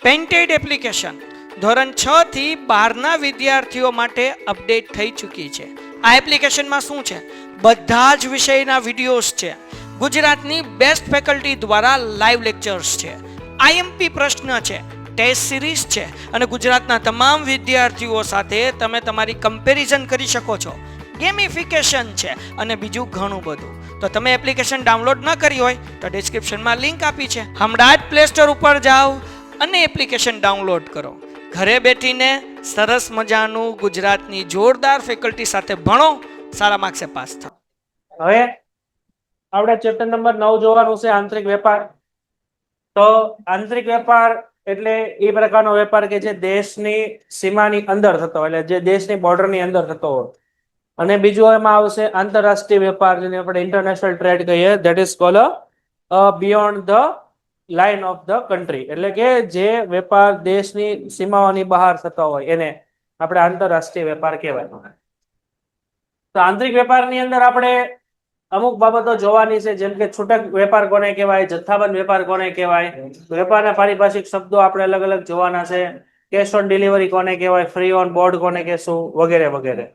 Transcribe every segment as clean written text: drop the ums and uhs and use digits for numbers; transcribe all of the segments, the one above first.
Painted application ધોરણ 6 થી 12ના વિદ્યાર્થીઓ માટે અપડેટ થઈ ચૂકી છે. આ એપ્લિકેશનમાં શું છે? બધા જ વિષયના વિડીયોઝ છે. ગુજરાતની બેસ્ટ ફેકલ્ટી દ્વારા લાઈવ લેક્ચર્સ છે. આઈએમપી પ્રશ્ન છે, ટેસ્ટ સિરીઝ છે અને ગુજરાતના તમામ વિદ્યાર્થીઓ સાથે તમે તમારી કમ્પેરિઝન કરી શકો છો. ગેમિફિકેશન છે અને બીજું ઘણું બધું. તો તમે એપ્લિકેશન ડાઉનલોડ ન કરી હોય તો ડિસ્ક્રિપ્શનમાં લિંક આપી છે. હમણાં જ પ્લે સ્ટોર ઉપર જાઓ અને એપ્લિકેશન ડાઉનલોડ કરો. ઘરે બેઠીને સરસ મજાનું ગુજરાતની જોરદાર ફેકલ્ટી સાથે ભણો, સારા માર્ક્સે પાસ થાઓ. હવે આપણે ચેપ્ટર નંબર 9 જોવાનું છે, આંતરિક વેપાર. તો આંતરિક વેપાર એટલે એ પ્રકારનો વેપાર કે જે દેશની સીમાની અંદર થતો હોય, એટલે જે દેશની બોર્ડરની અંદર થતો હોય. અને બીજું એમાં આવશે આંતરરાષ્ટ્રીય વેપાર, જેને આપણે ઇન્ટરનેશનલ ટ્રેડ કહીએ, that is called beyond the line of the country. એટલે કે જે વેપાર દેશની સીમાઓની બહાર થતો હોય એને આપણે આંતરરાષ્ટ્રીય વેપાર કહેવાય. તો આંતરિક વેપારની અંદર આપણે અમુક બાબતો જોવાની છે, જેમ કે છૂટક વેપાર કોને કહેવાય, જથ્થાબંધ વેપાર કોને કહેવાય, વેપારના પારિભાષિક શબ્દો આપણે અલગ અલગ જોવાના છે, કેશ ઓન ડિલિવરી કોને કહેવાય, ફ્રી ઓન બોર્ડ કોને કહેશું, વગેરે વગેરે.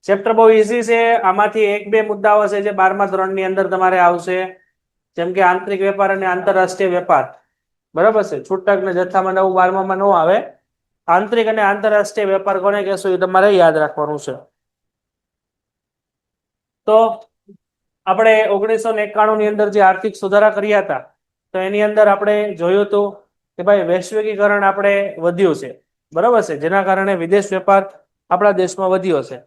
ચેપ્ટર બહુ ઈઝી છે. આમાંથી એક બે મુદ્દાઓ છે જે 12મા ધોરણની અંદર તમારે આવશે, જેમ કે આંતરિક વેપાર અને આંતરરાષ્ટ્રીય વેપાર. બરાબર છે. છૂટક ને જથ્થામાં નવું 12માં ન આવે. આંતરિક અને આંતરરાષ્ટ્રીય વેપાર કોને કહેશું એ તમારે યાદ રાખવાનું છે. તો આપણે 1991 ની અંદર જે આર્થિક સુધારા કર્યા હતા, તો એની અંદર આપણે જોયું હતું કે ભાઈ વૈશ્વિકીકરણ આપણે વધ્યું છે. બરાબર છે. જેના કારણે વિદેશ વેપાર આપણા દેશમાં વધ્યો છે,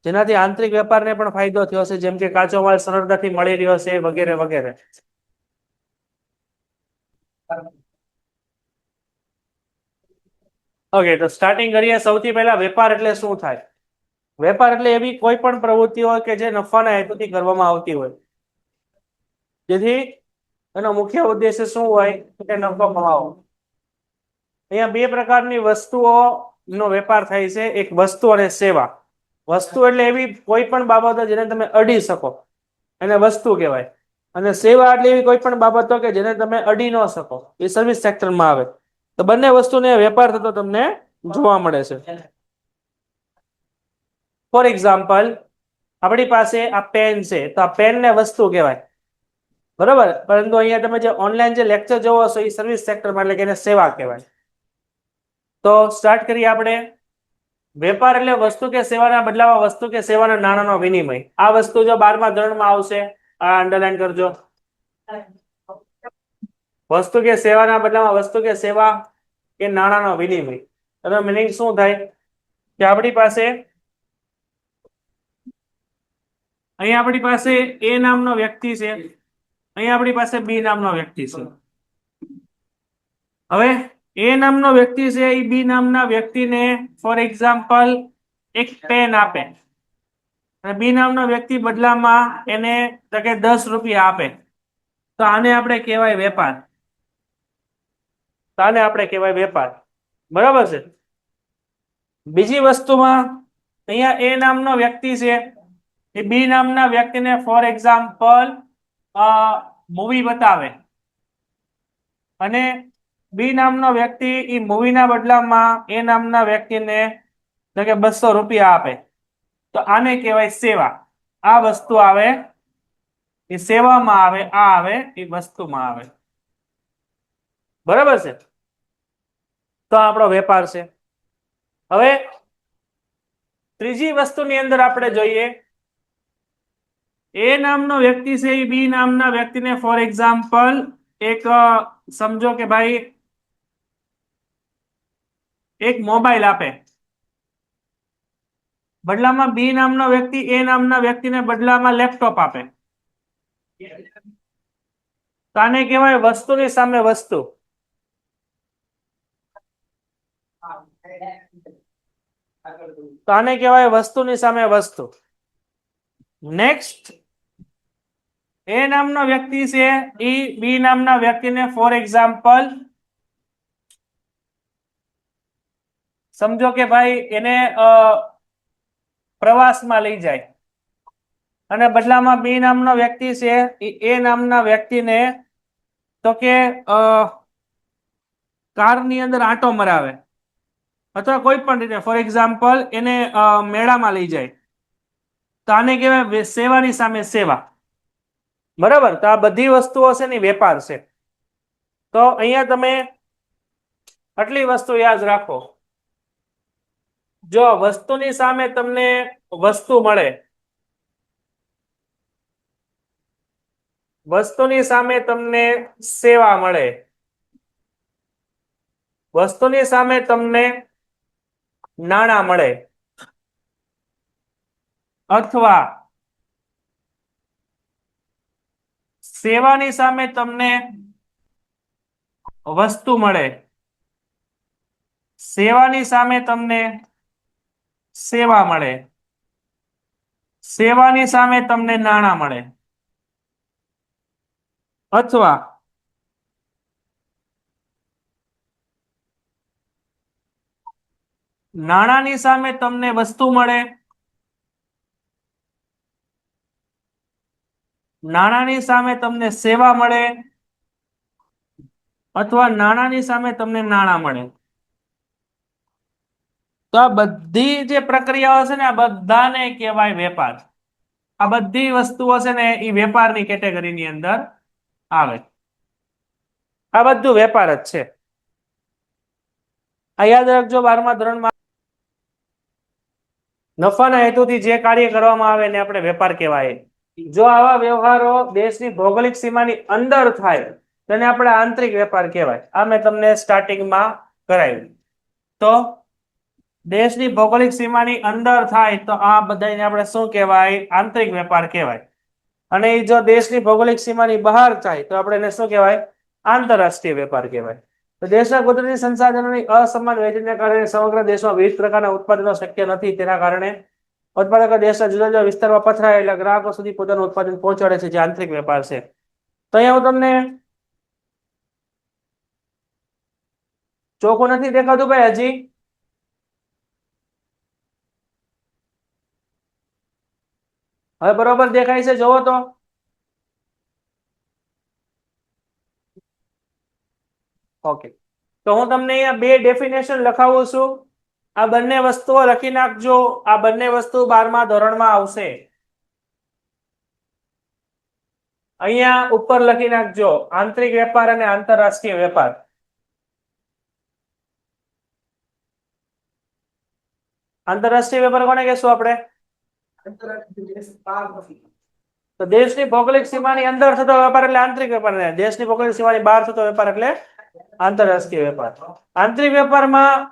જેનાથી આંતરિક વેપારને પણ ફાયદો થયો છે, જેમ કે કાચો માલ સરળતાથી મળી રહ્યો છે, વગેરે વગેરે. ઓકે, તો સ્ટાર્ટિંગ કરીએ. સૌથી પહેલા વેપાર એટલે શું થાય? વેપાર એટલે એવી કોઈ પણ પ્રવૃત્તિ હોય કે જે નફાના હેતુથી કરવામાં આવતી હોય, જેથી એનો મુખ્ય ઉદ્દેશ્ય શું હોય કે નફો કમાવો. અહીંયા બે પ્રકારની વસ્તુઓનો વેપાર થાય છે, એક વસ્તુ અને સેવા. વસ્તુ એટલે એવી કોઈ પણ બાબતો જેને તમે અડી શકો, એને વસ્તુ કહેવાય. અને સેવા એટલે એવી કોઈ પણ બાબતો કે જેને તમે અડી ન શકો, એ સર્વિસ સેક્ટરમાં આવે. તો બંને વસ્તુને વેપાર થતો તમને જોવા મળે છે. ફોર એક્ઝામ્પલ, આપણી પાસે આ પેન છે, તો આ પેનને વસ્તુ કહેવાય. બરાબર. પરંતુ અહીંયા તમે જે ઓનલાઈન જે લેક્ચર જોવો છો એ સર્વિસ સેક્ટરમાં, એટલે કે એને સેવા કહેવાય. તો સ્ટાર્ટ કરીએ આપણે. વેપાર એટલે વસ્તુ કે સેવાના બદલામાં વસ્તુ કે સેવાના નાણાંનો વિનિમય. આ વસ્તુ જો 12મા ધોરણમાં આવશે, આ અંડરલાઈન કરજો. વસ્તુ કે સેવાના બદલામાં વસ્તુ કે સેવા કે નાણાંનો વિનિમય. એનો મિનિંગ શું થાય કે આપણી પાસે અહીંયા આપણી પાસે એ નામનો વ્યક્તિ છે, અહીંયા આપણી પાસે બી નામનો વ્યક્તિ છે. હવે એ નામનો વ્યક્તિ છે, એ બી નામના વ્યક્તિને ફોર એક્ઝામ્પલ એક પેન આપે, અને બી નામનો વ્યક્તિ બદલામાં એને તો કે 10 રૂપિયા આપે. તો આને આપણે કહેવાય વેપાર. આને આપણે કહેવાય વેપાર. બરાબર છે. બીજી વસ્તુમાં અહીંયા એ નામનો વ્યક્તિ છે, એ બી નામના વ્યક્તિને ફોર એક્ઝામ્પલ મૂવી બતાવે, અને બી નામનો વ્યક્તિ એ મૂવીના બદલામાં એ નામના વ્યક્તિને તો કે 200 રૂપિયા આપે. તો આને કહેવાય સેવા. આ વસ્તુ આવે એ સેવામાં આવે, આ આવે એ વસ્તુમાં આવે. બરાબર છે. તો આપણો વેપાર છે. હવે ત્રીજી વસ્તુની અંદર આપણે જોઈએ, એ નામનો વ્યક્તિ છે, એ બી નામના વ્યક્તિને ફોર એક્ઝામ્પલ એક સમજો કે ભાઈ એક મોબાઈલ આપે, બદલામાં બી નામનો વ્યક્તિ એ નામના વ્યક્તિને બદલામાં લેપટોપ આપે. તો આને કહેવાય વસ્તુની સામે વસ્તુ. તો આને કહેવાય વસ્તુની સામે વસ્તુ. નેક્સ્ટ, એ નામનો વ્યક્તિ છે, એ બી નામના વ્યક્તિને ફોર એક્ઝામ્પલ સમજો કે ભાઈ એને પ્રવાસમાં લઈ જાય, અને બદલામાં બી નામનો વ્યક્તિ છે, એ નામના વ્યક્તિને તો કે કારની અંદર આંટો મરાવે અથવા કોઈ પણ રીતે ફોર એક્ઝામ્પલ એને મેળામાં લઈ જાય તો આને કહેવાય સેવાની સામે સેવા. બરાબર, તો આ બધી વસ્તુઓ છે ને વેપાર છે. તો અહીંયા તમે આટલી વસ્તુ યાદ રાખો. જો વસ્તુની સામે તમને વસ્તુ મળે, વસ્તુની સામે તમને સેવા મળે, વસ્તુની સામે તમને નાણાં મળે, અથવા સેવાની સામે તમને વસ્તુ મળે, સેવાની સામે તમને સેવા મળે, સેવાની સામે તમને નાણાં મળે, અથવા નાણાંની સામે તમને વસ્તુ મળે, નાણાંની સામે તમને સેવા મળે, અથવા નાણાંની સામે તમને નાણાં મળે. તો આ બધી જે પ્રક્રિયાઓ છે ને આ બધાને કહેવાય વેપાર. આ બધી વસ્તુઓ છે ને એ વેપારની કેટેગરીની અંદર આવે. આ બધું વેપાર જ છે. આ યાદ રાખજો 12મા ધોરણમાં નફાના હેતુથી જે કાર્ય કરવામાં આવે એને આપણે વેપાર કહેવાય. જો આવા વ્યવહારો દેશની ભૌગોલિક સીમાની અંદર થાય તેને આપણે આંતરિક વેપાર કહેવાય. આ મેં તમને સ્ટાર્ટિંગમાં કરાવ્યું. તો દેશની ભૌગોલિક સીમાની અંદર થાય તો આ બધાને આપણે શું કહેવાય? આંતરિક વેપાર કહેવાય. અને એ જો દેશની ભૌગોલિક સીમાની બહાર થાય તો આપણે એને શું કહેવાય? આંતરરાષ્ટ્રીય વેપાર કહેવાય. તો દેશના કુદરતી સંસાધનોની અસમાન વહેંચણીને કારણે સમગ્ર દેશમાં વિવિધ પ્રકારના ઉત્પાદનો શક્ય નથી. તેના કારણે ઉત્પાદકો દેશના જુદા જુદા વિસ્તારમાં પથરાયેલા ગ્રાહકો સુધી પોતાનું ઉત્પાદન પહોંચાડે છે, જે આંતરિક વેપાર છે. તો અહીંયા હું તમને ચોખ્ખું નથી દેખાતું ભાઈ હજી? હવે બરોબર દેખાય છે? જોવો તો. ઓકે, તો હું તમને અહીંયા બે ડેફિનેશન લખાવું છું. આ બંને વસ્તુઓ લખી નાખજો. આ બંને વસ્તુ 12મા ધોરણમાં આવશે. અહીંયા ઉપર લખી નાખજો, આંતરિક વેપાર અને આંતરરાષ્ટ્રીય વેપાર. આંતરરાષ્ટ્રીય વેપાર કોને કહેશું આપણે? તો દેશની ભૌગોલિક સીમાની અંદર થતો વેપાર એટલે આંતરિક વેપાર, દેશની ભૌગોલિક સીમાની બહાર થતો વેપાર એટલે આંતરરાષ્ટ્રીય વેપાર. આંતરિક વેપારમાં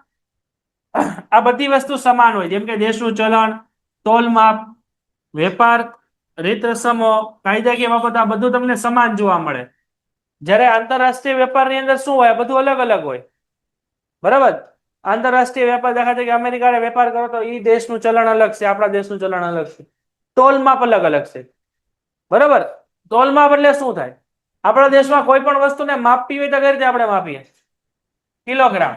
આ બધી વસ્તુ સમાન હોય, જેમ કે દેશનું ચલણ, તોલમાપ, વેપાર, રીત રસમો, કાયદાકીય બાબતો, આ બધું તમને સમાન જોવા મળે. જ્યારે આંતરરાષ્ટ્રીય વેપારની અંદર શું હોય? બધું અલગ અલગ હોય. બરાબર? આંતરરાષ્ટ્રીય વેપાર દાખલા તરીકે અમેરિકાને વેપાર કરો તો એ દેશનું ચલણ અલગ છે, આપણા દેશનું ચલણ અલગ છે. તોલમાપ અલગ અલગ છે. બરાબર? તોલમાપ એટલે શું થાય? આપણા દેશમાં કોઈ પણ વસ્તુને માપવી હોય તો કઈ રીતે આપણે માપીએ? કિલોગ્રામ.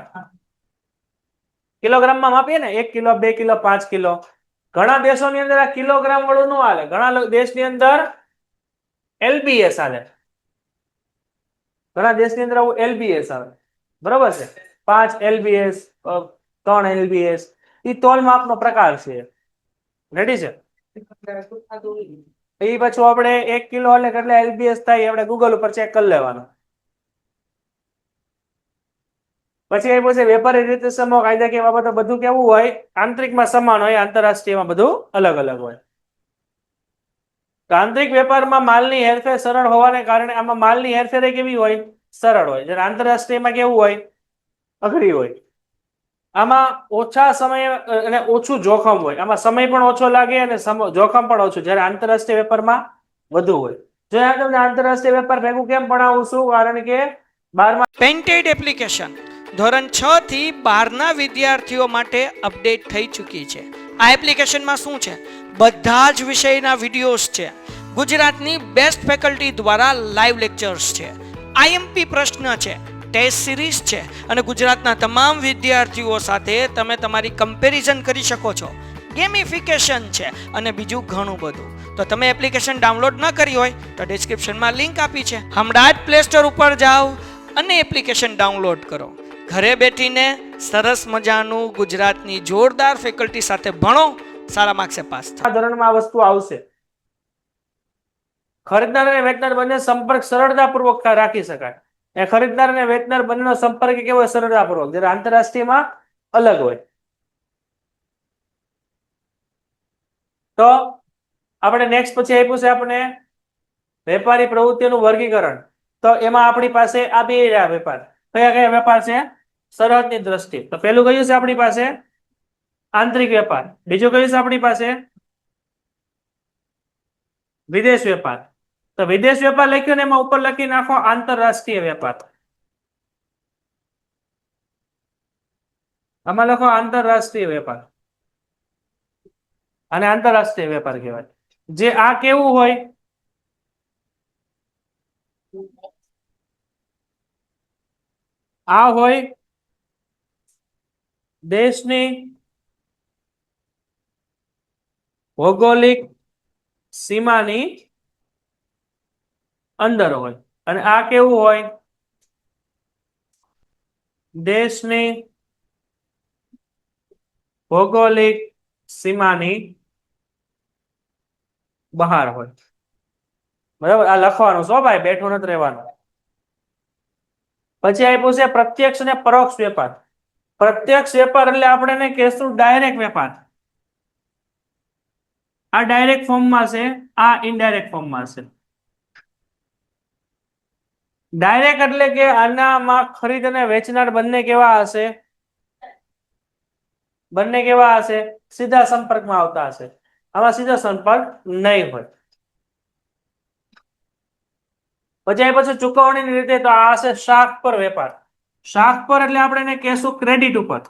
કિલોગ્રામમાં માપીએ ને, 1 કિલો, 2 કિલો, 5 કિલો. ઘણા દેશોની અંદર આ કિલોગ્રામ વાળું ન હાલે. ઘણા દેશની અંદર LBS હાલે. ઘણા દેશની અંદર આવું LBS આવે. બરોબર છે? 5 LBS, 3 LBS, એ તોલમાપનો પ્રકાર છે. રેડી છે? એ પાછું આપણે 1 કિલો એટલે કેટલા LBS થાય આપણે ગૂગલ ઉપર ચેક કરી લેવાનું. પછી એ પૂછે વેપારી રીતે સમો, કાયદાકીય બાબતો બધું કેવું હોય? આંતરિકમાં સમાન હોય, આંતરરાષ્ટ્રીયમાં બધું અલગ અલગ હોય. તો આંતરિક વેપારમાં માલની હેરફેર સરળ હોવાને કારણે આમાં માલની હેરફેર કેવી હોય? સરળ હોય. જ્યારે આંતરરાષ્ટ્રીયમાં કેવું હોય? અઘરી હોય. આમાં ઓછા સમય અને ઓછું જોખમ હોય. આમાં સમય પણ ઓછો લાગે અને જોખમ પણ ઓછું. જ્યારે આંતરરાષ્ટ્રીય વેપારમાં વધુ હોય. જો આ તમને આંતરરાષ્ટ્રીય વેપાર ભેગું કેમ ભણાવું છું? કારણ કે 12મા પેન્ટેડ એપ્લિકેશન ધોરણ 6 થી 12ના વિદ્યાર્થીઓ માટે અપડેટ થઈ ચૂકી છે. આ એપ્લિકેશનમાં શું છે? બધા જ વિષયના વિડીયોઝ છે. ગુજરાતની બેસ્ટ ફેકલ્ટી દ્વારા લાઈવ લેક્ચર્સ છે. IMP પ્રશ્ન છે, ટેસ્ટ સિરીઝ છે અને ગુજરાતના તમામ વિદ્યાર્થીઓ સાથે તમે તમારી કમ્પેરિઝન કરી શકો છો. ગેમિફિકેશન છે અને બીજું ઘણું બધું. તો તમે એપ્લિકેશન ડાઉનલોડ ન કરી હોય તો ડિસ્ક્રિપ્શનમાં લિંક આપી છે. હમણાં જ પ્લે સ્ટોર ઉપર જાઓ અને એપ્લિકેશન ડાઉનલોડ કરો. ઘરે બેઠીને સરસ મજાનું ગુજરાતની જોરદાર ફેકલ્ટી સાથે ભણો, સારા માર્ક્સે પાસ થાઓ. આ ધોરણમાં આ વસ્તુ આવશે. ખરીદનાર અને વેચનાર બંને સંપર્ક સરળતાપૂર્વક રાખી શકાય. એ ખરીદનાર અને વેચનાર બંનેનો સંપર્ક કેવો હોય? સરળતાપૂર્વક. જ્યારે આંતરરાષ્ટ્રીયમાં અલગ હોય. તો આપણે નેક્સ્ટ પછી આપ્યું છે આપણે વેપારી પ્રવૃત્તિનું વર્ગીકરણ. તો એમાં આપણી પાસે આ બે રહ્યા વેપાર. કયા કયા વેપાર છે? સરહદની દ્રષ્ટિ. તો પેલું કયું છે આપણી પાસે? આંતરિક વેપાર. બીજું કયું છે આપણી પાસે? વિદેશ વેપાર. તો વિદેશ વેપાર લખ્યો ને એમાં ઉપર લખી નાખો આંતરરાષ્ટ્રીય વેપાર. આમાં લખો આંતરરાષ્ટ્રીય વેપાર. અને આંતરરાષ્ટ્રીય વેપાર કહેવાય. જે આ કેવું હોય? આ હોય દેશની ભૌગોલિક સીમાની અંદર હોય. અને આ કેવું હોય? દેશની ભૌગોલિક સીમાની બહાર હોય. બરાબર, આ લખવાનું છો ભાઈ, બેઠું નથી રહેવાનું. પછી આપ્યું છે પ્રત્યક્ષ અને પરોક્ષ વેપાર. પ્રત્યક્ષ વેપાર એટલે આપણે એને કહેશું ડાયરેક્ટ વેપાર. આ ડાયરેક્ટ ફોર્મમાં છે, આ ઇનડાયરેક્ટ ફોર્મમાં છે. ડાયરેક્ટ એટલે કે આનામાં ખરીદ અને વેચનાર બંને કેવા હશે? બંને કેવા હશે? સીધા સંપર્કમાં આવતા હશે. આમાં સીધો સંપર્ક નહીં હોય. પછી પછી ચુકવણીની રીતે, તો આ છે શાખ પર વેપાર. શાખ પર એટલે આપણે એને કહેશું ક્રેડિટ ઉપર.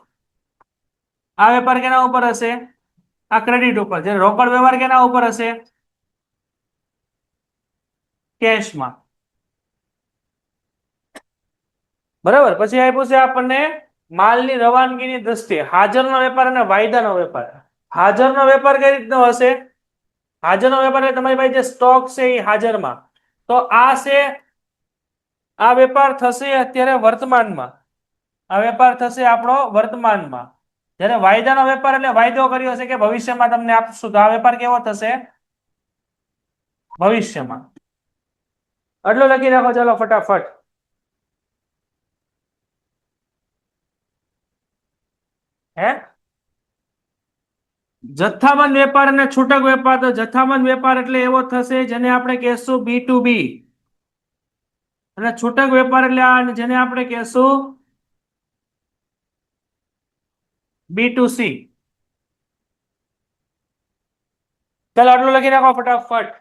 આ વેપાર કેના ઉપર હશે? આ ક્રેડિટ ઉપર. જે રોકડ વ્યવહાર કેના ઉપર હશે? કેશમાં. બરાબર. પછી આપ્યું છે આપણને માલની રવાનગીની દ્રષ્ટિએ હાજરનો વેપાર અને વાયદાનો વેપાર. હાજરનો વેપાર કઈ રીતનો હશે? હાજરનો વેપાર એટલે તમારી પાસે જે સ્ટોક છે એ હાજરમાં. તો આ છે, આ વેપાર થશે અત્યારે વર્તમાનમાં. આ વેપાર થશે આપણો વર્તમાનમાં. જ્યારે વાયદાનો વેપાર એટલે વાયદો કર્યો છે કે ભવિષ્યમાં તમને આપશું. તો આ વેપાર કેવો થશે? ભવિષ્યમાં. આટલું લખી નાખો ચાલો ફટાફટ. હે જથ્થાબંધ વેપાર અને છૂટક વેપાર. તો જથ્થાબંધ વેપાર એટલે એવો થશે જેને આપણે કહેશું B2B. અને છૂટક વેપાર એટલે જેને આપણે કહેશું B2C. ચાલો આટલું લખી નાખો ફટાફટ.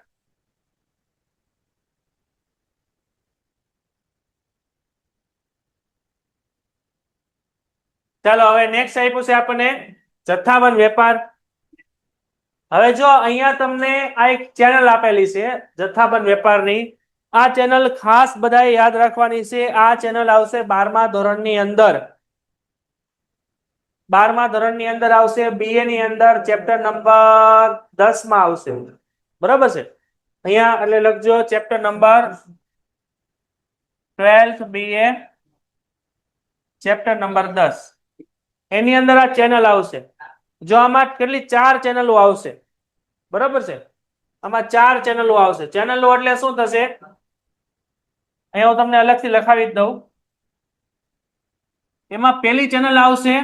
ચાલો હવે નેક્સ્ટ આપ્યું છે આપણને જથ્થાબંધ વેપાર. હવે જો અહીંયા તમને આ એક ચેનલ આપેલી છે જથ્થાબંધ વેપારની. આ ચેનલ ખાસ બધાએ યાદ રાખવાની છે. આ ચેનલ આવશે 12મા ધોરણની અંદર. 12મા ધોરણની અંદર આવશે. BA ની અંદર ચેપ્ટર નંબર 10 માં આવશે. બરાબર છે? અહીંયા એટલે લખજો chapter number 12th BA chapter number 10. એની અંદર આ ચેનલ આવશે. જો આમાં કેટલી 4 ચેનલો આવશે. બરાબર છે? આમાં 4 ચેનલો આવશે. ચેનલો એટલે શું થશે? અહીંયા હું તમને અલગથી લખાવી દઉં. એમાં પહેલી ચેનલ આવશે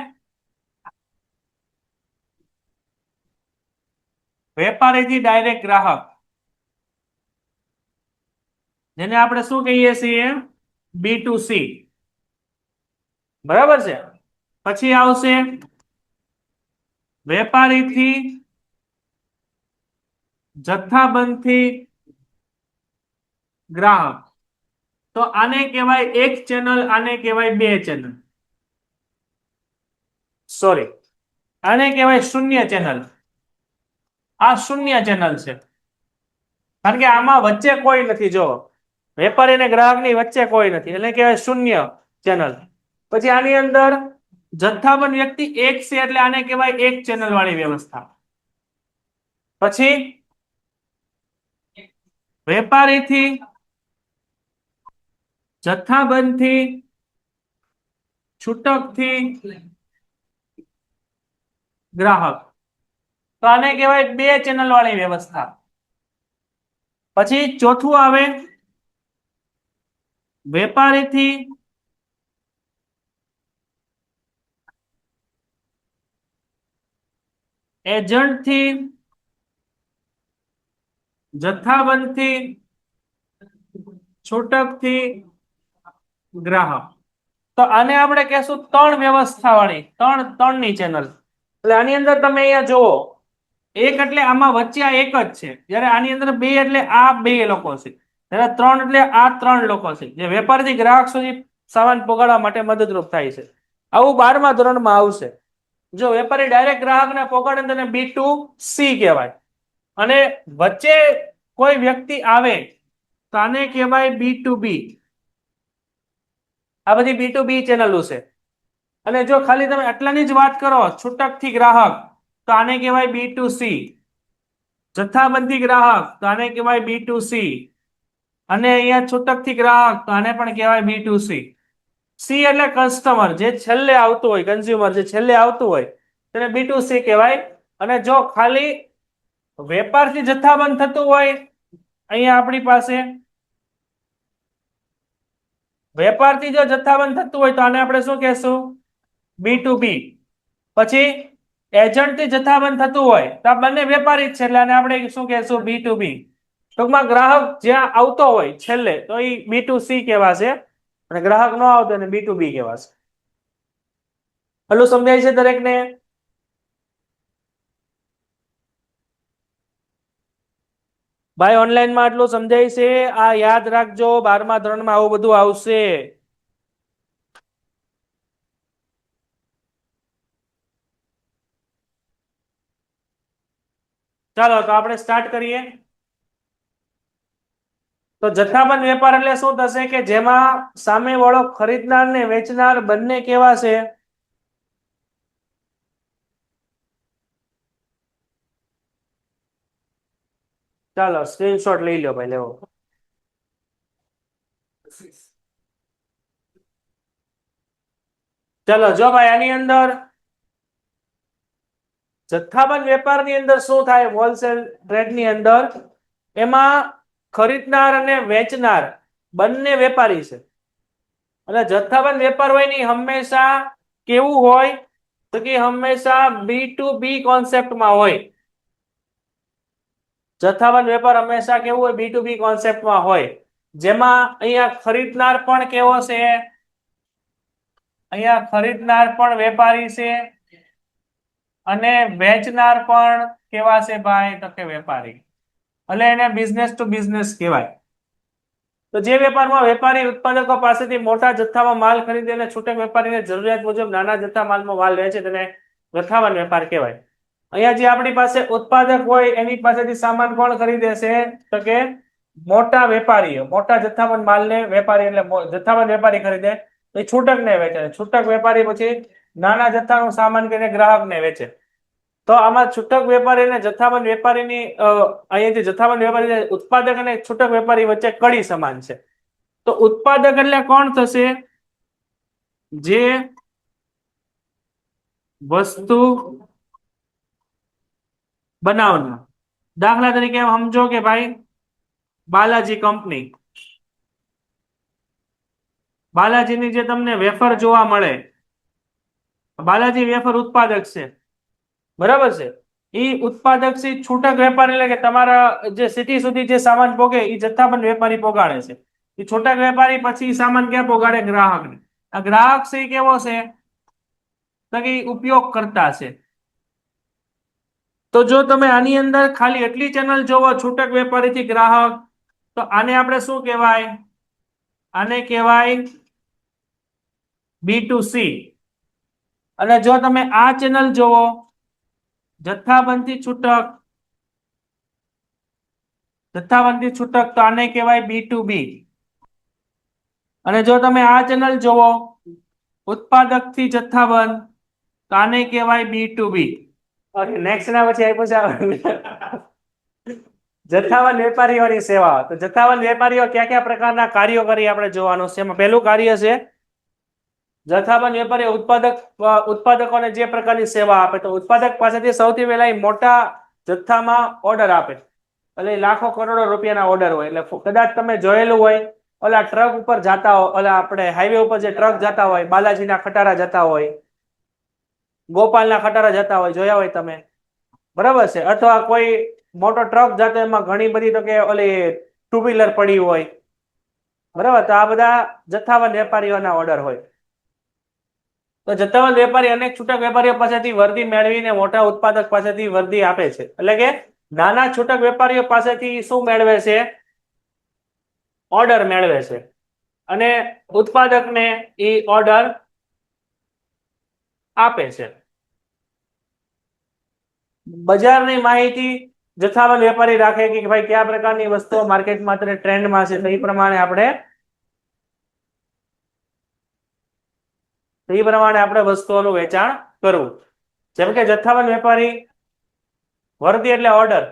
વેપારીથી ડાયરેક્ટ ગ્રાહક, જેને આપણે શું કહીએ છીએ? B2C. બરાબર છે? પછી આવશે વેપારીથી જથ્થાબંધથી ગ્રાહક. તો આને કહેવાય એક ચેનલ, આને કહેવાય 2 ચેનલ. સોરી, આને કહેવાય શૂન્ય ચેનલ. આ શૂન્ય ચેનલ છે. કારણ કે આમાં વચ્ચે કોઈ નથી. જો વેપારી અને ગ્રાહકની વચ્ચે કોઈ નથી, એટલે કહેવાય શૂન્ય ચેનલ. પછી આની અંદર જથ્થાબંધ વ્યક્તિ એક છે એટલે આને કહેવાય એક ચેનલ વાળી વ્યવસ્થા. પછી વેપારીથી જથ્થાબંધથી છૂટકથી ગ્રાહક, તો આને કહેવાય બે ચેનલ વાળી વ્યવસ્થા. પછી ચોથું આવે વેપારીથી એજન્ટથી જથ્થાબંધથી છૂટકથી ગ્રાહક. તો આને આપણે કહેશું ત્રણ વ્યવસ્થા વાળી, ત્રણની ચેનલ. એટલે આની અંદર તમે અહીંયા જુઓ, એક એટલે આમાં વચ્ચે આ એક જ છે, જ્યારે આની અંદર બે એટલે આ બે લોકો છે, ત્યારે ત્રણ એટલે આ ત્રણ લોકો છે, જે વેપારથી ગ્રાહક સુધી સામાન પહોંચાડવા માટે મદદરૂપ થાય છે. આવું 12મા ધોરણમાં આવશે. જો વેપારી ડાયરેક્ટ ગ્રાહકને પહોંચાડે તેને B2C કહેવાય, અને વચ્ચે કોઈ વ્યક્તિ આવે તો આને કહેવાય B2B. આ બધી B2B ચેનલો છે. અને જો ખાલી તમે આટલાની જ વાત કરો, છૂટકથી ગ્રાહક, તો આને કહેવાય B2C. જથ્થાબંધી ગ્રાહક, તો આને કહેવાય B2C. અને અહીંયા છૂટકથી ગ્રાહક, તો આને પણ કહેવાય B2C. C એટલે કસ્ટમર, જે છેલ્લે આવતું હોય, કન્ઝ્યુમર જે છેલ્લે આવતું હોય તેને B2C કહેવાય. અને જો ખાલી વેપારથી જથ્થાબંધ થતું હોય, અહીંયા આપણી પાસે વેપારથી જો જથ્થાબંધ થતું હોય તો આને આપણે શું કહેશું? B2B. પછી એજન્ટથી જથ્થાબંધ થતું હોય તો આ બંને વેપારી જ છે, એટલે આને આપણે શું કહેશું? B2B. ટૂંકમાં ગ્રાહક જ્યાં આવતો હોય છેલ્લે તો એ B2C કહેવાશે, અને ગ્રાહક ન આવતો એને B2B કહેવાશે. હલો, સમજાય છે દરેકને? ભાઈ ઓનલાઈનમાં આટલું સમજાય છે? આ યાદ રાખજો, 12મા ધોરણમાં આવું બધું આવશે. ચાલો તો આપણે સ્ટાર્ટ કરીએ. તો જથ્થાબંધ વેપાર એટલે શું થશે કે જેમાં સામે વાળો ખરીદનાર ને વેચનાર બંને કેવા છે? ચાલો સ્ક્રીનશોટ લઈ લો ભાઈ, લેવો. ચલો જો ભાઈ, આની અંદર જથ્થાબંધ વેપારની અંદર શું થાય? હોલસેલ ટ્રેડની અંદર એમાં ખરીદનાર અને વેચનાર બંને વેપારી છે. અને જથ્થાબંધ વેપાર હોય ની હંમેશા કેવું હોય? તો કે હંમેશા B2B કોન્સેપ્ટમાં હોય. જથ્થાબંધ વેપાર હંમેશા કેવું હોય? B2B કોન્સેપ્ટમાં હોય, જેમાં અહીંયા ખરીદનાર પણ કેવો છે? અહીંયા ખરીદનાર પણ વેપારી છે, અને વેચનાર પણ કેવા છે ભાઈ? તો કે વેપારી. એટલે એને બિઝનેસ ટુ બિઝનેસ કહેવાય. તો જે વેપારમાં વેપારી ઉત્પાદકો પાસેથી મોટા જથ્થામાં માલ ખરીદે અને છૂટક વેપારીને જરૂરિયાત મુજબ નાના જથ્થા માલમાં માલ વેચે તેને જથ્થાબંધ વેપાર કહેવાય. અહીંયા જે આપણી પાસે ઉત્પાદક હોય એની પાસેથી સામાન કોણ ખરીદે છે? તો કે મોટા વેપારીઓ. મોટા જથ્થાબંધ માલને વેપારી એટલે જથ્થાબંધ વેપારી ખરીદે, એ છૂટકને વેચે. છૂટક વેપારી પછી નાના જથ્થાનો સામાન કરીને ગ્રાહકને વેચે. તો આમાં છૂટક વેપારી અને જથ્થાબંધ વેપારીની અહીંયા જે જથ્થાબંધ વેપારી ઉત્પાદક અને છૂટક વેપારી વચ્ચે કડી સમાન છે. તો ઉત્પાદક એટલે કોણ થશે? જે વસ્તુ બનાવનાર. દાખલા તરીકે એમ સમજો કે ભાઈ બાલાજી કંપની, બાલાજીની જે તમને વેફર જોવા મળે, બાલાજી વેફર ઉત્પાદક છે, બરાબર છે. એ ઉત્પાદક છે છૂટક વેપારી, એટલે કે તમારા જે સિટી સુધી જે સામાન પોગે એ જથ્થાબંધ વેપારી પોગાડે છે. એ છૂટક વેપારી પછી સામાન ક્યાં પોગાડે? ગ્રાહકને. આ ગ્રાહક છે કેવો છે? તો કે ઉપયોગ કરતા છે. તો જો તમે આની અંદર ખાલી એટલી ચેનલ જોવો, છૂટક વેપારીથી ગ્રાહક, તો આને આપણે શું કહેવાય? આને કહેવાય B2C. અને જો તમે આ ચેનલ જોવો, જથ્થાબંધથી છૂટક, જથ્થાબંધથી છૂટક, તો આને કહેવાય B2B. અને જો તમે આ ચેનલ જોવો, ઉત્પાદકથી જથ્થાબંધ, તો આને કહેવાય B2B. ઓકે, નેક્સ્ટ ના પછી આપ્યું છે જથ્થાબંધ વેપારીઓની સેવા. તો જથ્થાબંધ વેપારીઓ કયા કયા પ્રકારના કાર્યો કરી આપણે જોવાનું છે. એમાં પહેલું કાર્ય છે જથ્થાબંધ વેપારી ઉત્પાદકોને જે પ્રકારની સેવા આપે, તો ઉત્પાદક પાસેથી સૌથી પહેલા એ મોટા જથ્થામાં ઓર્ડર આપે, એટલે લાખો કરોડો રૂપિયાના ઓર્ડર હોય. એટલે કદાચ તમે જોયેલું હોય, ઓલા ટ્રક ઉપર જતા હોય, ઓલા આપણે હાઈવે ઉપર જે ટ્રક જતા હોય, બાલાજીના ખટારા જતા હોય, ગોપાલના ખટારા જતા હોય, જોયા હોય તમે, બરાબર છે. અથવા કોઈ મોટો ટ્રક જતો એમાં ઘણી બધી તો કે ઓલી ટુ વ્હીલર પડી હોય, બરાબર. તો આ બધા જથ્થાબંધ વેપારીઓના ઓર્ડર હોય. તો જથ્થાબંધ વેપારી અનેક છૂટક વેપારીઓ પાસેથી વર્દી મેળવીને મોટા ઉત્પાદક પાસેથી વર્દી આપે છે. એટલે કે નાના છૂટક વેપારીઓ પાસેથી શું મેળવે છે? ઓર્ડર મેળવે છે, અને ઉત્પાદકને એ ઓર્ડર આપે છે. બજારની માહિતી જથ્થાબંધ વેપારી રાખે કે ભાઈ કયા પ્રકારની વસ્તુઓ માર્કેટમાં અત્યારે ટ્રેન્ડમાં છે, તો એ પ્રમાણે આપણે વસ્તુઓનું વેચાણ કરવું. જેમ કે જથ્થાબંધ વેપારી વર્દી એટલે ઓર્ડર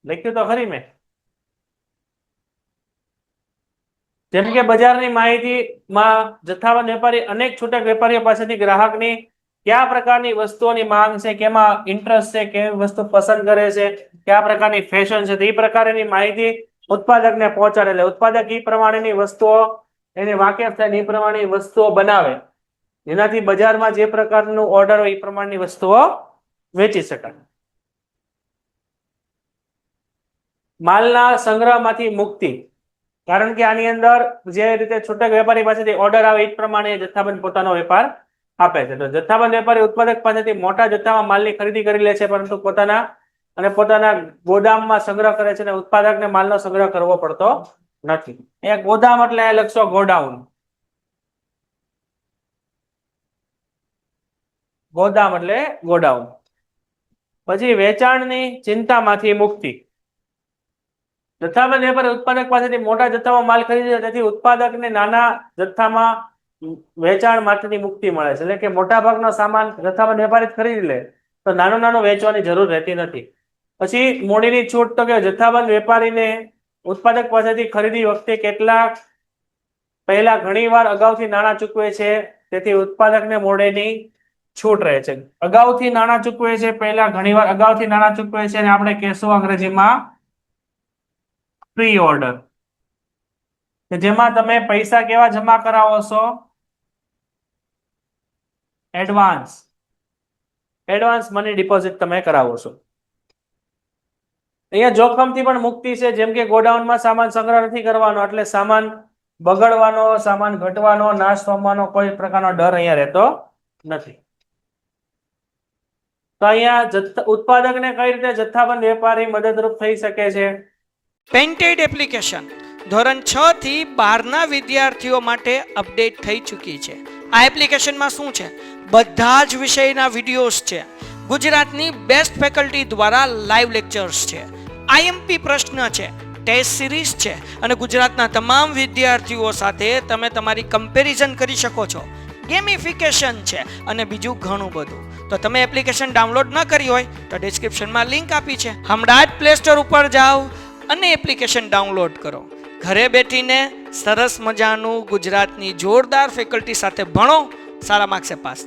લખ્યું તો ખરી મેં. જેમ કે બજારની માહિતીમાં જથ્થાબંધ વેપારી અનેક છૂટક વેપારીઓ પાસેથી ગ્રાહકની કયા પ્રકારની વસ્તુઓની માંગ છે, કેમાં ઇન્ટરેસ્ટ છે, કેવી વસ્તુ પસંદ કરે છે, કયા પ્રકારની ફેશન છે, એ પ્રકારની માહિતી ઉત્પાદકને પહોંચાડે. એટલે ઉત્પાદક એ પ્રમાણેની વસ્તુઓ એને વાકેફ થાય, એ પ્રમાણેની વસ્તુઓ બનાવે, જેનાથી બજારમાં જે પ્રકારનું ઓર્ડર હોય એ પ્રમાણની વસ્તુઓ વેચી શકાય. માલના સંગ્રહમાંથી મુક્તિ, કારણ કે આની અંદર જે રીતે છૂટક વેપારી પાસેથી ઓર્ડર આવે એ પ્રમાણે જથ્થાબંધ પોતાનો વેપાર આપે છે. તો જથ્થાબંધ વેપારી ઉત્પાદક પાસેથી મોટા જથ્થામાં માલની ખરીદી કરી લે છે, પરંતુ પોતાના ગોદામમાં સંગ્રહ કરે છે, અને ઉત્પાદકને માલનો સંગ્રહ કરવો પડતો નથી. એક ગોદામ એટલે લખશો ગોડાઉન, ગોદામ એટલે ગોડાઉન. પછી વેચાણની ચિંતામાંથી મુક્તિ, જથ્થાબંધ વેપારી ઉત્પાદક પાસેથી મોટા જથ્થામાં માલ ખરીદે, તેથી ઉત્પાદકને નાના જથ્થામાં વેચાણ માટેની મુક્તિ મળે છે. એટલે કે મોટા ભાગનો સામાન જથ્થાબંધ વેપારી ખરીદી લે, તો નાનું વેચવાની જરૂર રહેતી નથી. પછી મૂડીની છૂટ, તો કે જથ્થાબંધ વેપારીને ઉત્પાદક પાસેથી ખરીદી વખતે કેટલાક પહેલા ઘણીવાર અગાઉથી નાણાં ચૂકવે છે, તેથી ઉત્પાદકને મૂડીની છૂટ રહે છે. અગાઉથી નાણાં ચૂકવે છે, પહેલા ઘણીવાર અગાઉથી નાણાં ચૂકવે છે, અને આપણે કહેશું અંગ્રેજીમાં પ્રી ઓર્ડર, કે જેમાં તમે પૈસા કેવા જમા કરાવો છો? એડવાન્સ મની ડિપોઝિટ તમે કરાવો છો. અહીંયા જોખમથી પણ મુક્તિ છે. જેમ કે ગોડાઉનમાં સામાન સંગ્રહ નથી કરવાનો, એટલે સામાન બગડવાનો, સામાન ઘટવાનો, નાશ પામવાનો કોઈ પ્રકારનો ડર અહીંયા રહેતો નથી. તો અહીંયા ઉત્પાદકને કઈ રીતે જથ્થાબંધ વેપારી મદદરૂપ થઈ શકે છે? પેન્ટેડ એપ્લિકેશન ધોરણ 6 થી 12ના વિદ્યાર્થીઓ માટે અપડેટ થઈ ચૂકી છે. આ એપ્લિકેશનમાં શું છે? બધા જ વિષયના વિડીયોઝ છે. ગુજરાતની બેસ્ટ ફેકલ્ટી દ્વારા લાઈવ લેક્ચર્સ છે, આઈએમપી પ્રશ્ન છે, ટેસ્ટ સિરીઝ છે, અને ગુજરાતના તમામ વિદ્યાર્થીઓ સાથે તમે તમારી કમ્પેરિઝન કરી શકો છો. ગેમિફિકેશન છે, અને બીજું ઘણું બધું. તો તમે એપ્લિકેશન ડાઉનલોડ ન કરી હોય તો ડિસ્ક્રિપ્શનમાં લિંક આપી છે, હમણાં જ પ્લે સ્ટોર ઉપર જાઓ અને એપ્લિકેશન ડાઉનલોડ કરો. ઘરે બેઠીને સરસ મજાનું ગુજરાતની જોરદાર ફેકલ્ટી સાથે ભણો, સારા માર્ક્સે પાસ થાઓ.